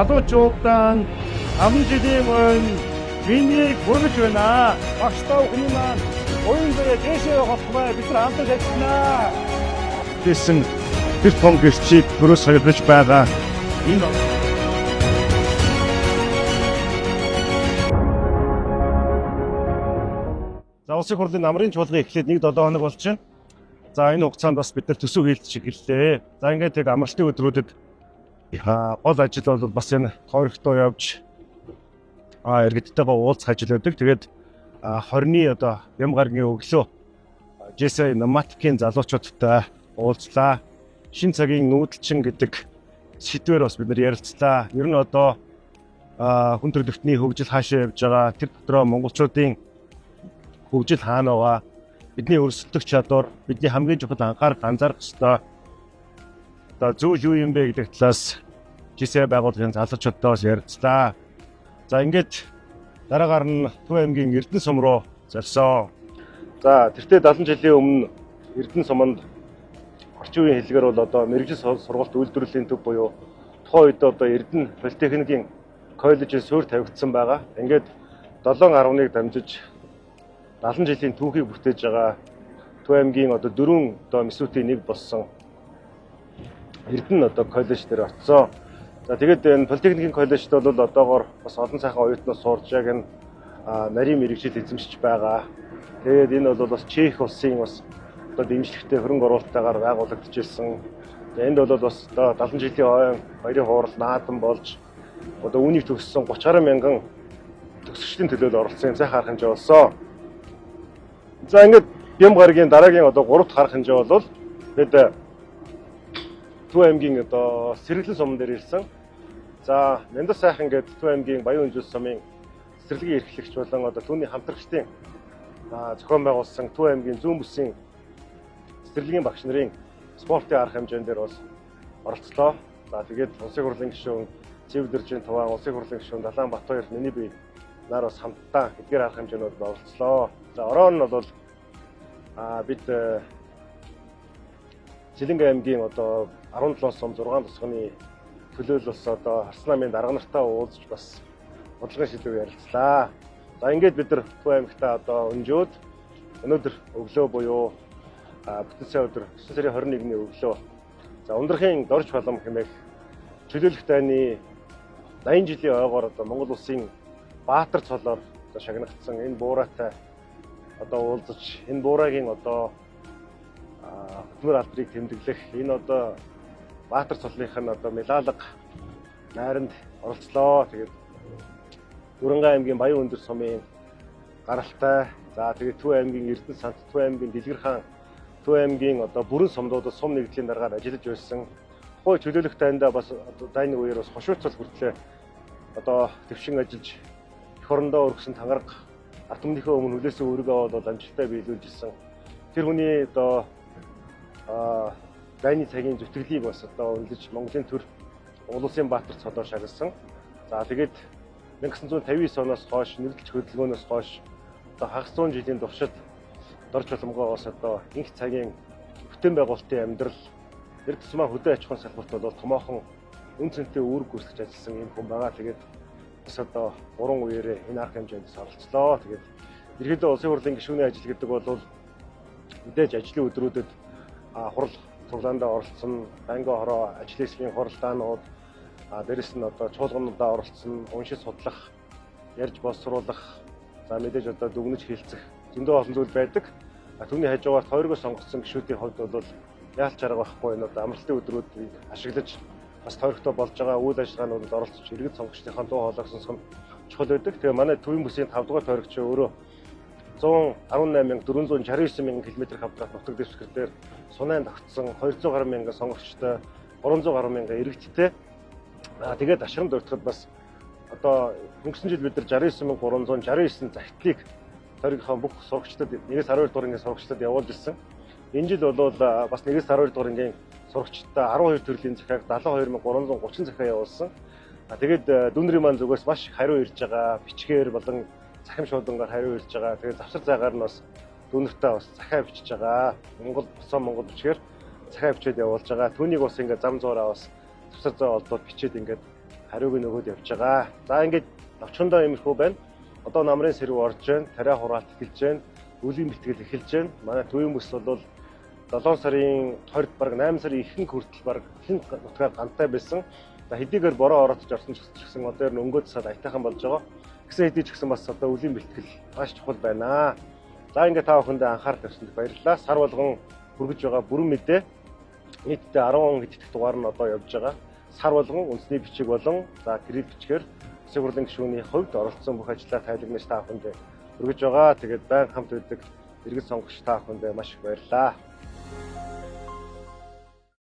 залуучуудаа 5 жилийн өмнө миний хүргэж байна. Багштай хүний маань оюун дээр дэшээ явах бай бид нар хамтдаа ажиллана. Тэсэн тэр том гэрчийг бүрөөс хаягдаж байгаа. Энэ За улсын хурлын намрын чуулган эхлээд 1-7 хоног болж байна. За энэ хугацаанд бас бид нар төсөв хийлдэж эхэллээ. За ингээд яг амралтын өдрүүдэд гол ажил бол бас энэ тойрогтой явж иргэдтэйгээ уулзах ажил байдаг. Тэгээд 20-ны одоо Бям гарагийн өглөө JSI Наматкийн залуучуудтай уулзлаа. Шинэ цагийн нүүдэлчин гэдэг сэдвээр бас бид нар ярилцлаа. Ер нь одоо хүн төрөлхтний хөгжил хаашаа явж байгаа, тэр дотроо монголчуудын хөгжил хаана байгаа, бидний өрсөлдөх чадвар, бидний хамгийн чухал анзаарах ёстой одоо зүйл юу юм бэ гэдэг талаас JSI байгууллагын залуучуудтай ярилцлаа. За ингээд дараагаар нь Төв аймгийн Эрдэнэ сум руу зорсон. За тэртээ 70 жилийн өмнө Эрдэнэ суманд орчин үеийн хэллэгээр бол одоо мэрэгжил сургалт үйлдвэрлэлийн төв буюу тухайн үед одоо Эрдэнэ политехникийн коллежид суурь тавигдсан байгаа. Ингээд 7.1 дамжиж 70 жилийн түүхийг бүтээж байгаа Төв аймгийн одоо 4 одоо мэсүүдийн нэг болсон Эрдэнэ одоо коллеж дээр очсон. За тэгээд энэ политехникийн коллежид бол одоогоор бас олон сайхан оюутнууд сурж яг энэ нарийн мэрэгжил эзэмшиж байгаа. Тэгээд энэ бол бас Чех улсын бас одоо дэмжлэгтэй хөрөнгө оруулалтаагаар байгуулагдж ирсэн. Энд бол бас одоо 70 жилийн ойн баярын хуурал наадам болж одоо үүнийг төгссөн 30 гаруй мянган төгсөгчдийн төлөөлөл оролцсон сайхан арга хэмжээ болсон. За ингээд Бям гарагийн дараагийн одоо 3 дахь арга хэмжээ бол тэгээд Төв аймгийн одоо Сэргэлэн суман дээр ирсэн. За Мяндас сайхан гэдэг Төв аймгийн Баян Үнжил сумын цэцэрлэгийн эрхлэгч болон одоо түүний хамтрагчдын зохион байгуулсан Төв аймгийн зүүн бүсийн цэцэрлэгийн багш нарын спортын арга хэмжээнд дээр бол оролцлоо. За тэгээд улсын хурлын гишүүн Цэвдэржийн Туван, улсын хурлын гишүүн Далаанбатбаяр, миний бие нар бас хамтдаа эдгээр арга хэмжээнүүд оролцлоо. За орон нь бол бид Сэлэнгэ аймгийн одоо 17 сум 6 тусганы төлөөлөл бас одоо Харсан намын дарга нартай уулзч бас бодлогын шийдвэр ярилцлаа. За ингээд бид нар Төв аймагтаа одоо өнжөөд өнөөдөр өглөө буюу бүтэн сая өдөр 9 сарын 21-ний өглөө за ундрахын дорж балам хэмээх чөлөөлөх дайны 80 жилийн ойгоор одоо Монгол улсын Баатар цолоор одоо шагнагдсан энэ буураатай одоо уулзаж энэ буураагийн одоо хөтмөр алдрыг тэмдэглэх энэ одоо Баатар цолынх нь одоо медалга найранд оролцлоо. Тэгээд Дүрэнгээ аймгийн Баян Өндөр сумын гаралтай. За тэгээд Төв аймгийн Эрдэнэ сант, Төв аймгийн Дэлгэр хаан, Төв аймгийн одоо бүрэн сумдуудад сум нэгдлийн дараагаар ажиллаж байсан. Хой чөлөөлөх дайндаа бас одоо дайны үеэр бас хошууцол хүртлээ одоо төвшин ажиллаж эх орондоо өргөсөн тангараг ард түмнийхээ өмнө хүлээсэн үүргээ бол амжилттай биелүүлж ирсэн. Тэр хүний одоо дайны цагийн зүтгэлийг бас одоо үнэлж Монголын төр улсын Баатар цолоор шагналсан. За тэгээд 1959 оноос хойш нэрлэлт хөдөлгөөнөөс хойш одоо хагас 100 жилийн туршид дорж боломгоо бас одоо инх цагийн бүтээн байгуулалтын амьдрал эрх тусмаа хөдөө аж ахуйн салбарт бол томоохон үн цэнтэй үүрэг гүйцэтгэж ажилласан юм хүн байгаа. Тэгээд бас одоо 3 үеэрээ энэ арга хэмжээнд оролцлоо. Тэгээд ерөнхийдөө улсын хурлын гишүүний ажил гэдэг бол мэдээж ажлын өдрүүдэд хурал цуглаандаа оролцсон, бангийн хороо, ажил хэсгийн хуралдаанууд, дээрэс нь одоо чуулгануудаа оролцсон, уншиж судлах, ярьж боловсруулах, за мэдээж одоо дүгнэж хилцэх зөндөө олон зүйл байдаг. Түүний хажуугаар тойргоо сонгогдсон гишүүдийн хувьд бол яалч арга байхгүй энэ одоо амралтын өдрүүдийг ашиглаж бас тойрогтой болж байгаа үйл ажиллагаануудад оролцож иргэд сонгогчдын дуу хоолойг сонсох нь чухал байдаг. Тэгээ манай Төвийн бүсийн 5 дугаар тойрогч өөрөө 118,469 мянган км хавдрах нутаг дэвсгэр дээр сунайн тогтсон 200 гаруй мянган сонгогчтой 300 гаруй мянган иргэдтэй тэгээд ашигт өртөхөд бас одоо өнгөрсөн жил бид нар 69,369 загтлыг тойрогийнхаа бүх сурагчдад 1-12 дугаар ангийн сурагчдад явуулж ирсэн. Энэ жил бол бас 1-12 дугаар ангийн сурагчдаа 12 төрлийн захиаг 72,330 захиа явуулсан. Тэгээд дүүнрийн маань зүгээс маш хариу ирж байгаа, бичгээр болон захим шуудангаар хариу ирж байгаа. Тэгээд завсар зайгаар нь бас дүүнэртээ бас захиа бичиж байгаа. Монгол бичгээр захиа бичээд явуулж байгаа. Түүнийг бас ингээд зам зуураа бас завсар зай олдоод бичээд ингээд хариуг нь өгөөд явж байгаа. За ингээд навчхандаа иймэрхүү байна. Одоо намрын сэрв орж байна, тариа хураалт эхэлж байна, үлийн бэлтгэл эхэлж байна. Манай төвийн бүс бол 7 сарын 20-д баг 8 сарын ихэнх хүртэл баг ихэнх нутгаар гантай байсан. За хэдийгээр бороо ороод орсон ч гэсэн одоо ер нь өнгөө цасаад аятайхан болж байгаа. Гэсэн хэдий ч гэсэн бас одоо үлийн бэлтгэл маш чухал байна. За ингээд та бүхэндээ анхаарал тавьсанд баярлалаа. Сар болгон хүргэж байгаа бүрэн мэдээ нийтдээ 10 хэдэн дугаар нь одоо явж байгаа. Сар болгон үндэсний бичиг болон за гэрэл бичгээр Засаг хурлын гишүүний хувьд оролцсон бүх ажлаа тайлагнаж та бүхэндээ хүргэж байгаа. Тэгээд байнга хамт байдаг иргэд сонгогч та бүхэндээ маш их баярлалаа.